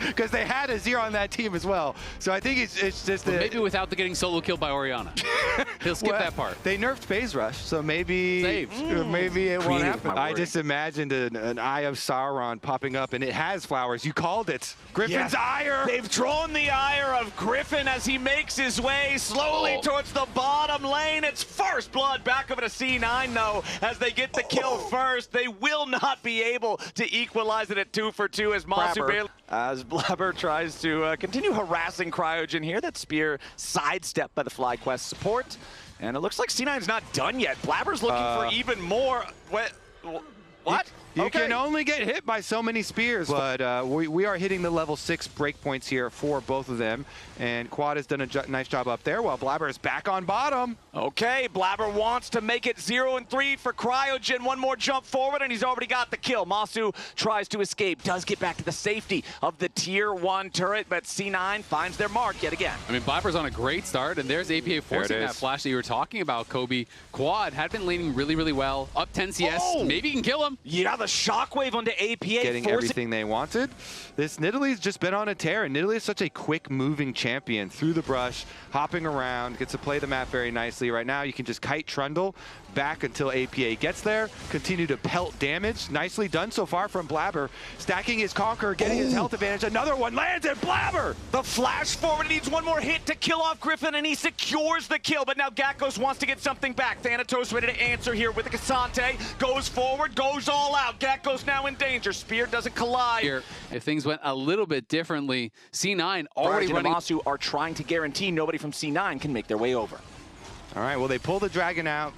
because they had a 0 on that team as well. So I think it's just maybe without the getting solo killed by Orianna. He'll skip that part. They nerfed Peyz Rush, so maybe maybe it won't happen. I just imagined an Eye of Sauron popping up, and it has flowers. You called it. Griffin's ire. They've drawn the ire of Griffin as he makes his way slowly towards the bottom lane. It's first blood back over to C9 though, as they get the kill first. They will not be able to equalize it at 2 for 2 as Masu barely. As Blabber tries to continue harassing Cryogen here. That spear sidestepped by the FlyQuest support. And it looks like C9's not done yet. Blabber's looking for even more. What? You can only get hit by so many spears, but we are hitting the level 6 breakpoints here for both of them. And Quad has done a nice job up there while Blabber is back on bottom. Okay, Blabber wants to make it 0 and 3 for Cryogen. One more jump forward and he's already got the kill. Masu tries to escape, does get back to the safety of the tier 1 turret, but C9 finds their mark yet again. I mean, Blabber's on a great start, and there's APA forcing that flash that you were talking about, Kobe. Quad had been laning really, really well. Up 10 CS, maybe you can kill him. Yeah, the shockwave onto APA. Getting everything they wanted. This Nidalee's just been on a tear, and Nidalee is such a quick moving champion through the brush, hopping around, gets to play the map very nicely. Right now, you can just kite Trundle back until APA gets there, continue to pelt damage. Nicely done so far from Blabber. Stacking his Conqueror, getting his health advantage. Another one lands and Blabber! The flash forward needs one more hit to kill off Griffin, and he secures the kill, but now Gakkos wants to get something back. Thanatos ready to answer here with the Cassante. Goes forward, goes all out. Gakkos now in danger. Spear doesn't collide. Here, if things went a little bit differently, C9 already running. Masu are trying to guarantee nobody from C9 can make their way over. All right, well, they pull the Dragon out,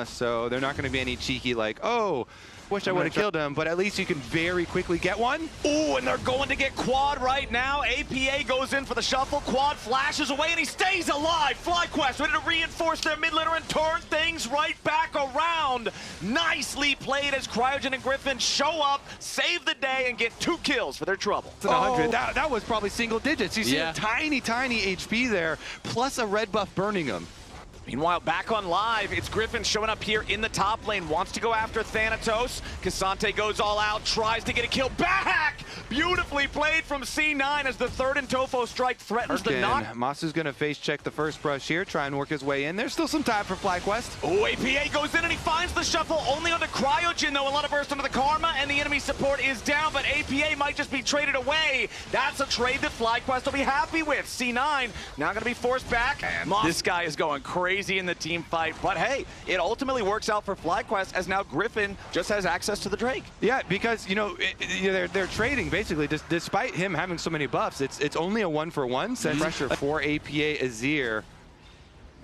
so they're not going to be any cheeky like, oh, wish I would have killed him, but at least you can very quickly get one. Ooh, and they're going to get Quad right now. APA goes in for the shuffle. Quad flashes away, and he stays alive. FlyQuest ready to reinforce their mid laner and turn things right back around. Nicely played as Cryogen and Griffin show up, save the day, and get 2 kills for their trouble. It's 100. That was probably single digits. You see a tiny, tiny HP there, plus a red buff burning him. Meanwhile, back on live, it's Griffin showing up here in the top lane, wants to go after Thanatos. Cassante goes all out, tries to get a kill back! Beautifully played from C9 as the third and Tofo strike threatens the knock. Masu's gonna face check the first brush here, try and work his way in. There's still some time for FlyQuest. Oh, APA goes in and he finds the shuffle, only onto Cryogen though. A lot of burst onto the Karma, and the enemy support is down, but APA might just be traded away. That's a trade that FlyQuest will be happy with. C9 now gonna be forced back. This guy is going crazy in the team fight, but hey, it ultimately works out for FlyQuest as now Griffin just has access to the Drake. Yeah, because you know they're trading basically. Despite him having so many buffs, it's only a 1-for-1 set pressure for APA Azir.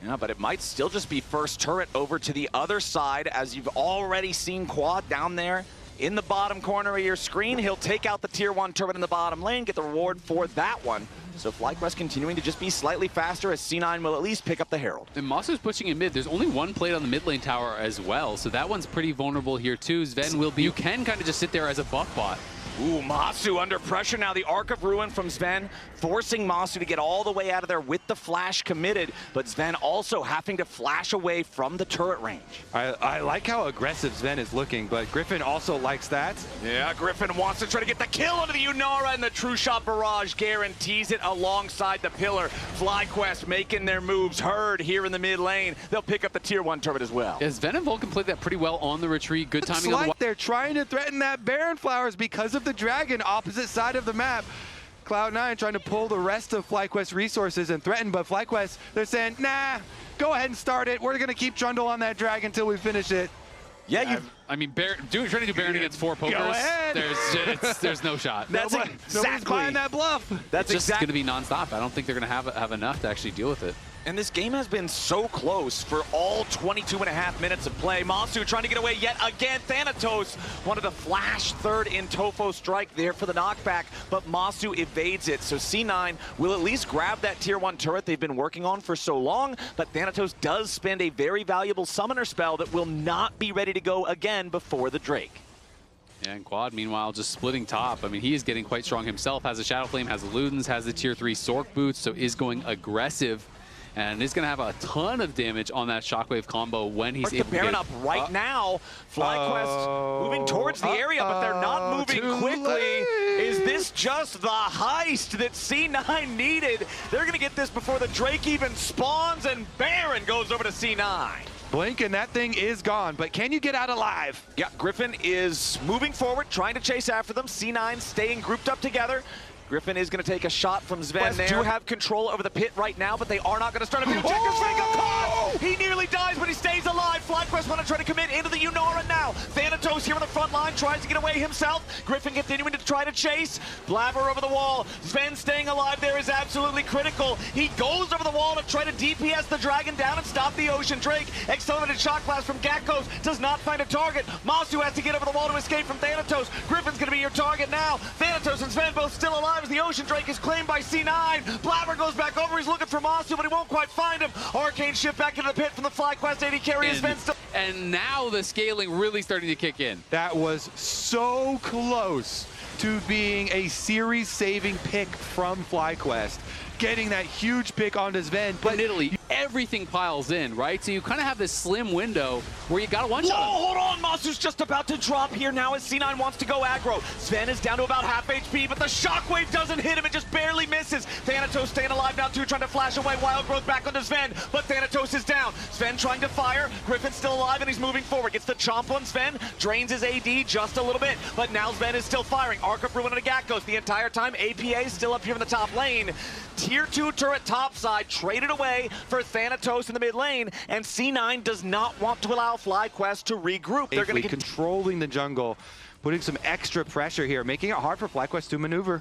Yeah, but it might still just be first turret over to the other side, as you've already seen Quad down there in the bottom corner of your screen. He'll take out the tier 1 turret in the bottom lane, get the reward for that one. So FlyQuest continuing to just be slightly faster as C9 will at least pick up the Herald. And Masu's pushing in mid. There's only one plate on the mid lane tower as well, so that one's pretty vulnerable here too. Sven will be, you can kind of just sit there as a buff bot. Ooh, Masu under pressure now. The Arc of Ruin from Sven, forcing Masu to get all the way out of there with the flash committed, but Sven also having to flash away from the turret range. I like how aggressive Sven is looking, but Griffin also likes that. Yeah, Griffin wants to try to get the kill onto the Yunara, and the True Shot Barrage guarantees it alongside the pillar. FlyQuest making their moves heard here in the mid lane. They'll pick up the tier 1 turret as well. Yeah, Sven and Vulcan played that pretty well on the retreat. Good timing on the they're trying to threaten that Baron Flowers because of the Dragon opposite side of the map. Cloud9 trying to pull the rest of FlyQuest resources and threaten, but FlyQuest, they're saying, nah, go ahead and start it. We're gonna keep Trundle on that Dragon until we finish it. Yeah, I mean, trying to do Baron against 4 pokers, go ahead. there's no shot. That's Nobody's buying that bluff. That's just going to be nonstop. I don't think they're going to have enough to actually deal with it. And this game has been so close for all 22.5 minutes of play. Masu trying to get away yet again. Thanatos wanted to flash third in Tofo strike there for the knockback, but Masu evades it. So C9 will at least grab that tier 1 turret they've been working on for so long, but Thanatos does spend a very valuable summoner spell that will not be ready to go again before the Drake. Yeah, and Quad, meanwhile, just splitting top. I mean, he is getting quite strong himself. Has a Shadow Flame, has the Ludens, has the tier 3 Sork boots, so is going aggressive. And is going to have a ton of damage on that Shockwave combo when he's able to Baron up right now. FlyQuest moving towards the area, but they're not moving quickly. Is this just the heist that C9 needed? They're going to get this before the Drake even spawns, and Baron goes over to C9. Blink and that thing is gone, but can you get out alive? Yeah, Griffin is moving forward, trying to chase after them. C9 staying grouped up together. Griffin is going to take a shot from Sven there. Do have control over the pit right now, but they are not going to start a video check. Sven got caught! He nearly dies, but he stays alive. FlyQuest want to try to commit into the Unara now. Thanatos here on the front line, tries to get away himself. Griffin continuing to try to chase. Blabber over the wall. Sven staying alive there is absolutely critical. He goes over the wall to try to DPS the Dragon down and stop the Ocean Drake. Accelerated shot blast from Gakkos does not find a target. Masu has to get over the wall to escape from Thanatos. Griffin's going to be your target now. Thanatos and Sven both still alive as the Ocean Drake is claimed by C9. Blabber goes back over. He's looking for Masu, but he won't quite find him. Arcane shift back into the pit from the FlyQuest AD carry. And now the scaling really starting to kick in. That was so close to being a series-saving pick from FlyQuest. Getting that huge pick onto Sven, but in Italy, everything piles in, right? So you kind of have this slim window where you got to one-shot. Whoa, hold on! Masu's just about to drop here now as C9 wants to go aggro. Sven is down to about half HP, but the shockwave doesn't hit him. It just barely misses. Thanatos staying alive now too, trying to flash away. Wild growth back onto Sven, but Thanatos is down. Sven trying to fire. Griffin's still alive and he's moving forward. Gets the chomp on Sven, drains his AD just a little bit, but now Sven is still firing. Arc of Ruin and Gakkos the entire time. APA is still up here in the top lane. Tier 2 turret topside traded away for Thanatos in the mid lane, and C9 does not want to allow FlyQuest to regroup. They're going to controlling the jungle, putting some extra pressure here, making it hard for FlyQuest to maneuver.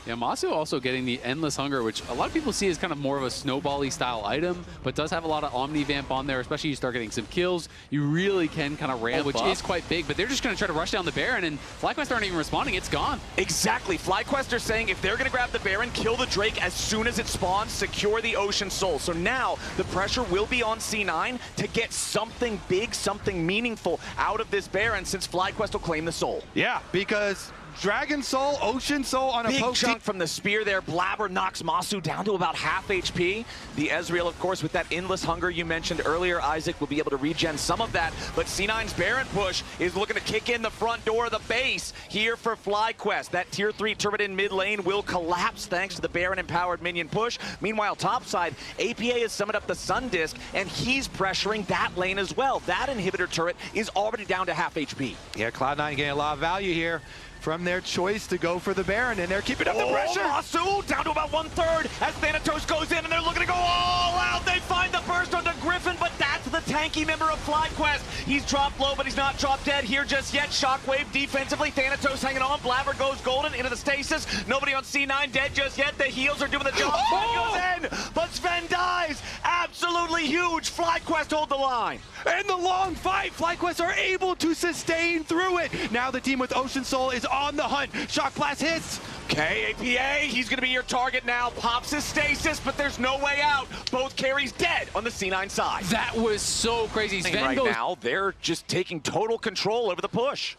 Yeah, Masu also getting the Endless Hunger, which a lot of people see as kind of more of a snowball-y style item, but does have a lot of Omni-Vamp on there, especially you start getting some kills. You really can kind of ramp, which is quite big, but they're just going to try to rush down the Baron, and FlyQuest aren't even responding. It's gone. Exactly. FlyQuest are saying if they're going to grab the Baron, kill the Drake as soon as it spawns, secure the Ocean Soul. So now the pressure will be on C9 to get something big, something meaningful out of this Baron, since FlyQuest will claim the Soul. Yeah, because Dragon Soul, Ocean Soul on a big chunk from the spear there. Blabber knocks Masu down to about half HP. The Ezreal, of course, with that Endless Hunger you mentioned earlier, Isaac will be able to regen some of that. But C9's Baron push is looking to kick in the front door of the base here for FlyQuest. That tier 3 turret in mid lane will collapse thanks to the Baron empowered minion push. Meanwhile, topside, APA has summoned up the Sun Disc, and he's pressuring that lane as well. That inhibitor turret is already down to half HP. Yeah, Cloud9 getting a lot of value here from their choice to go for the Baron, and they're keeping up the pressure. Masu down to about 1/3 as Thanatos goes in, and they're looking to go all out. They find the burst onto Griffin, but that's the tanky member of FlyQuest. He's dropped low, but he's not dropped dead here just yet. Shockwave defensively. Thanatos hanging on. Blabber goes golden into the stasis. Nobody on C9 dead just yet. The heals are doing the job. Sven goes in, but Sven dies. Absolutely huge. FlyQuest hold the line. And the long fight, FlyQuest are able to sustain through it. Now the team with Ocean Soul is on the hunt. Shock blast hits. Okay, APA, he's going to be your target now. Pops his stasis, but there's no way out. Both carries dead on the C9 side. That was so crazy. Sven right now, they're just taking total control over the push.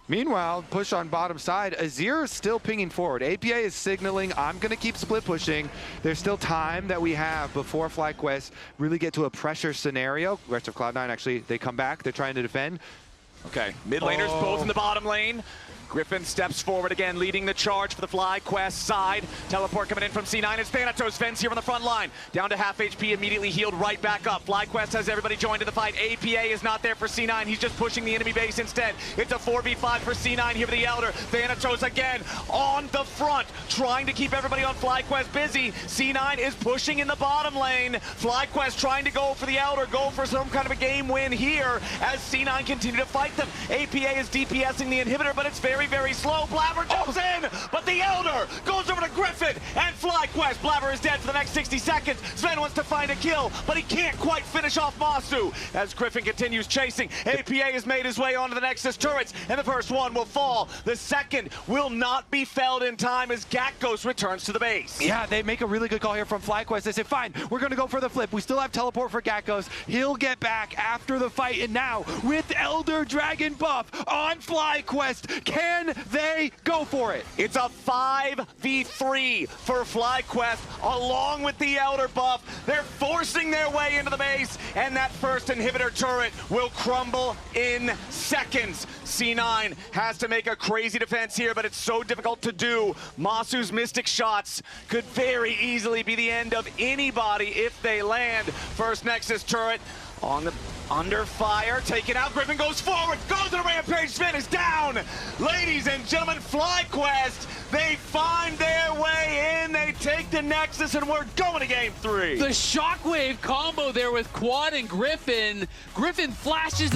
Meanwhile, push on bottom side, Azir is still pinging forward. APA is signaling, I'm going to keep split pushing. There's still time that we have before FlyQuest really get to a pressure scenario. Rest of Cloud9, actually, they come back. They're trying to defend. Okay, mid laners both in the bottom lane. Griffin steps forward again, leading the charge for the FlyQuest side. Teleport coming in from C9. It's Thanatos. Sven's here on the front line. Down to half HP, immediately healed right back up. FlyQuest has everybody joined in the fight. APA is not there for C9. He's just pushing the enemy base instead. It's a 4v5 for C9 here with the Elder. Thanatos again on the front, trying to keep everybody on FlyQuest busy. C9 is pushing in the bottom lane. FlyQuest trying to go for the Elder, go for some kind of a game win here as C9 continue to fight them. APA is DPSing the inhibitor, but it's very slow. Blabber jumps in, but the Elder goes over to Griffin and FlyQuest. Blabber is dead for the next 60 seconds. Sven wants to find a kill, but he can't quite finish off Masu as Griffin continues chasing. APA has made his way onto the Nexus turrets, and the first one will fall. The second will not be felled in time as Gakkos returns to the base. Yeah, they make a really good call here from FlyQuest. They say, fine, we're going to go for the flip. We still have teleport for Gakkos. He'll get back after the fight, and now with Elder Dragon buff on FlyQuest, can they go for it? It's a 5v3 3 for FlyQuest, along with the Elder buff. They're forcing their way into the base, and that first inhibitor turret will crumble in seconds. C9 has to make a crazy defense here, but it's so difficult to do. Masu's Mystic shots could very easily be the end of anybody if they land. First Nexus turret on the under fire, taken out. Griffin goes forward, goes to the rampage. Sven is down. Ladies and gentlemen, FlyQuest, they find their way in. They take the Nexus, and we're going to game 3. The shockwave combo there with Quad and Griffin. Griffin flashes.